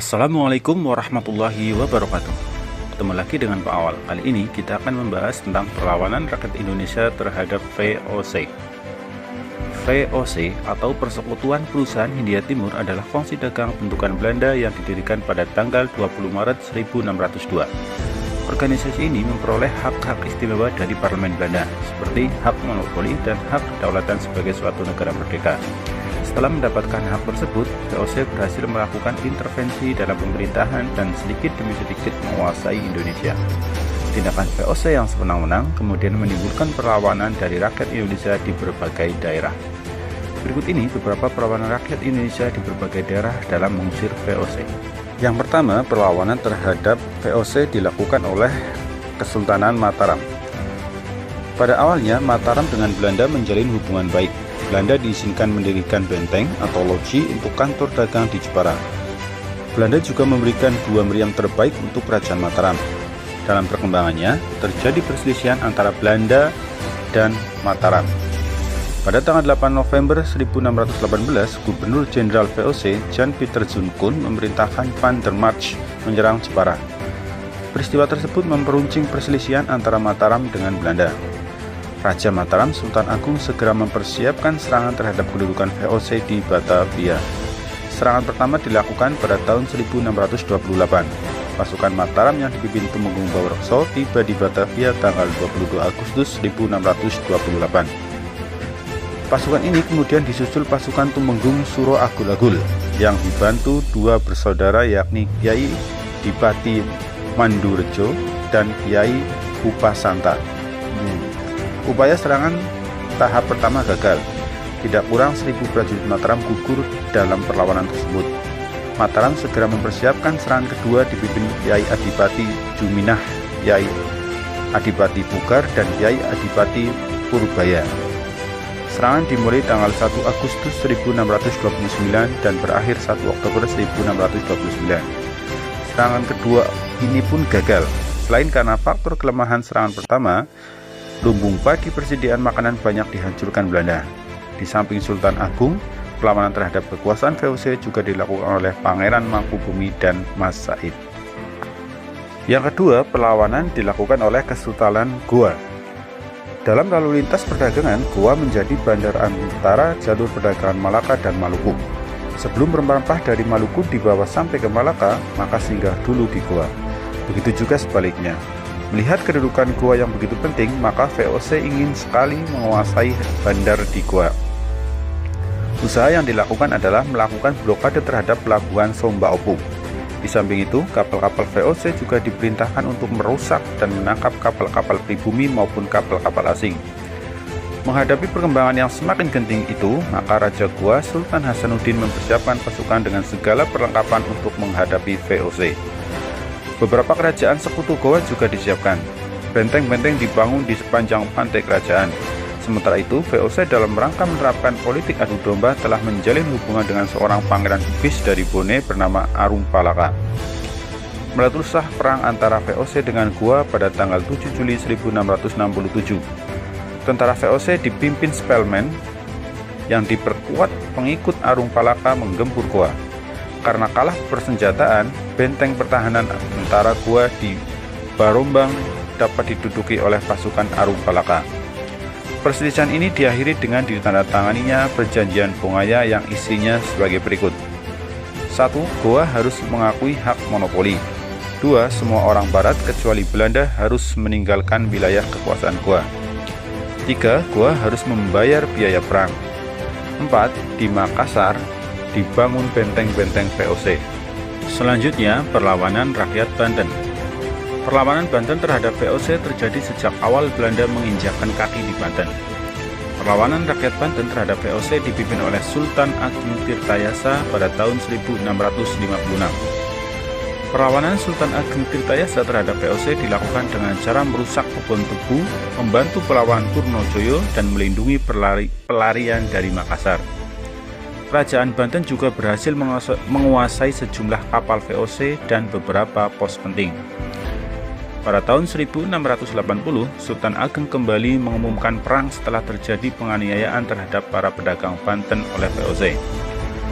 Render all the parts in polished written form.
Assalamualaikum warahmatullahi wabarakatuh. Ketemu lagi dengan Pak Awal. Kali ini kita akan membahas tentang perlawanan rakyat Indonesia terhadap VOC. VOC atau Persekutuan Perusahaan Hindia Timur adalah kongsi dagang bentukan Belanda yang didirikan pada tanggal 20 Maret 1602. Organisasi ini memperoleh hak-hak istimewa dari parlemen Belanda, seperti hak monopoli dan hak kedaulatan sebagai suatu negara merdeka. Setelah mendapatkan hak tersebut, VOC berhasil melakukan intervensi dalam pemerintahan dan sedikit demi sedikit menguasai Indonesia. Tindakan VOC yang sewenang-wenang kemudian menimbulkan perlawanan dari rakyat Indonesia di berbagai daerah. Berikut ini beberapa perlawanan rakyat Indonesia di berbagai daerah dalam mengusir VOC. Yang pertama, perlawanan terhadap VOC dilakukan oleh Kesultanan Mataram. Pada awalnya, Mataram dengan Belanda menjalin hubungan baik. Belanda diizinkan mendirikan benteng atau loji untuk kantor dagang di Jepara. Belanda juga memberikan 2 meriam terbaik untuk Kerajaan Mataram. Dalam perkembangannya, terjadi perselisihan antara Belanda dan Mataram. Pada tanggal 8 November 1618, Gubernur Jenderal VOC Jan Pieter Zoon memerintahkan Van der March menyerang Jepara. Peristiwa tersebut memperuncing perselisihan antara Mataram dengan Belanda. Raja Mataram, Sultan Agung, segera mempersiapkan serangan terhadap kedudukan VOC di Batavia. Serangan pertama dilakukan pada tahun 1628. Pasukan Mataram yang dipimpin Tumenggung Baworekso tiba di Batavia tanggal 22 Agustus 1628. Pasukan ini kemudian disusul pasukan Tumenggung Suro Agul-Agul yang dibantu 2 bersaudara yakni Kiai Dipati Mandurejo dan Kiai Upasanta. Upaya serangan tahap pertama gagal. Tidak kurang 1.000 prajurit Mataram gugur dalam perlawanan tersebut. Mataram segera mempersiapkan serangan kedua dipimpin Kiai Adipati Juminah, Kiai Adipati Pugar, dan Kiai Adipati Purbaya. Serangan dimulai tanggal 1 Agustus 1629 dan berakhir 1 Oktober 1629. Serangan kedua ini pun gagal. Selain karena faktor kelemahan serangan pertama, lumbung padi persediaan makanan banyak dihancurkan Belanda. Di samping Sultan Agung, perlawanan terhadap kekuasaan VOC juga dilakukan oleh Pangeran Mangkubumi dan Mas Said. Yang kedua, perlawanan dilakukan oleh Kesultanan Goa. Dalam lalu lintas perdagangan, Goa menjadi bandar antara jalur perdagangan Malaka dan Maluku. Sebelum rempah-rempah dari Maluku dibawa sampai ke Malaka, maka singgah dulu di Goa. Begitu juga sebaliknya. Melihat kedudukan Goa yang begitu penting, maka VOC ingin sekali menguasai bandar di Goa. Usaha yang dilakukan adalah melakukan blokade terhadap pelabuhan Somba Opu. Di samping itu, kapal-kapal VOC juga diperintahkan untuk merusak dan menangkap kapal-kapal pribumi maupun kapal-kapal asing. Menghadapi perkembangan yang semakin genting itu, maka Raja Goa Sultan Hasanuddin mempersiapkan pasukan dengan segala perlengkapan untuk menghadapi VOC. Beberapa kerajaan sekutu Goa juga disiapkan. Benteng-benteng dibangun di sepanjang pantai kerajaan. Sementara itu, VOC dalam rangka menerapkan politik adu domba telah menjalin hubungan dengan seorang pangeran Bugis dari Bone bernama Arum Palaka. Meletuslah perang antara VOC dengan Goa pada tanggal 7 Juli 1667. Tentara VOC dipimpin Spelman yang diperkuat pengikut Arum Palaka menggempur Goa. Karena kalah persenjataan, benteng pertahanan tentara Goa di Barombang dapat diduduki oleh pasukan Arum Palaka. Perselisihan ini diakhiri dengan ditandatanganinya perjanjian Bongaya yang isinya sebagai berikut. 1. Goa harus mengakui hak monopoli. 2. Semua orang barat kecuali Belanda harus meninggalkan wilayah kekuasaan Goa. 3. Goa harus membayar biaya perang. 4. Di Makassar dibangun benteng-benteng VOC. Selanjutnya, perlawanan rakyat Banten. Perlawanan Banten terhadap VOC terjadi sejak awal Belanda menginjakkan kaki di Banten. Perlawanan rakyat Banten terhadap VOC dipimpin oleh Sultan Agung Tirtayasa pada tahun 1656. Perlawanan Sultan Agung Tirtayasa terhadap VOC dilakukan dengan cara merusak kebun tebu, membantu pelawan Purnojoyo, dan melindungi pelarian dari Makassar. Kerajaan Banten juga berhasil menguasai sejumlah kapal VOC dan beberapa pos penting. Pada tahun 1680, Sultan Ageng kembali mengumumkan perang setelah terjadi penganiayaan terhadap para pedagang Banten oleh VOC.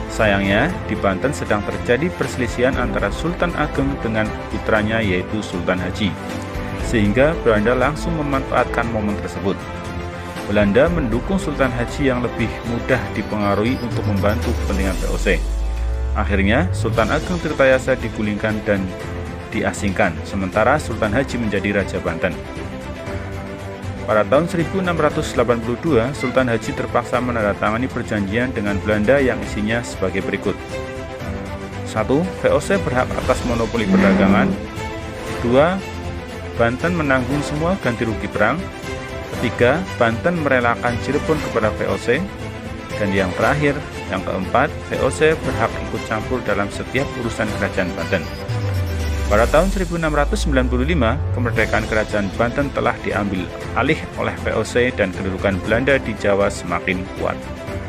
Sayangnya, di Banten sedang terjadi perselisihan antara Sultan Ageng dengan putranya yaitu Sultan Haji, sehingga Belanda langsung memanfaatkan momen tersebut. Belanda mendukung Sultan Haji yang lebih mudah dipengaruhi untuk membantu kepentingan VOC. Akhirnya, Sultan Ageng Tirtayasa digulingkan dan diasingkan, sementara Sultan Haji menjadi Raja Banten. Pada tahun 1682, Sultan Haji terpaksa menandatangani perjanjian dengan Belanda yang isinya sebagai berikut. 1. VOC berhak atas monopoli perdagangan. 2. Banten menanggung semua ganti rugi perang. 3. Banten merelakan Cirebon kepada VOC. Dan yang terakhir, yang keempat, VOC berhak ikut campur dalam setiap urusan kerajaan Banten. Pada tahun 1695, kemerdekaan kerajaan Banten telah diambil alih oleh VOC dan kedudukan Belanda di Jawa semakin kuat.